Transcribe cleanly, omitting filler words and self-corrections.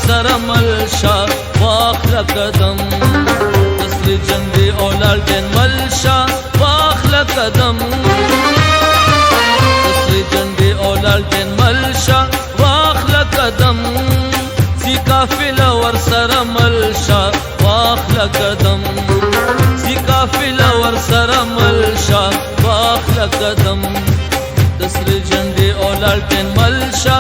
سره ملشا واخل قدم دسر جندي او لالټن ملشا واخل قدم دسر جندي او لالټن ملشا واخل قدم سی قافله ور سره ملشا واخل قدم سی قافله ور سره ملشا واخل قدم دسر جندي او لالټن ملشا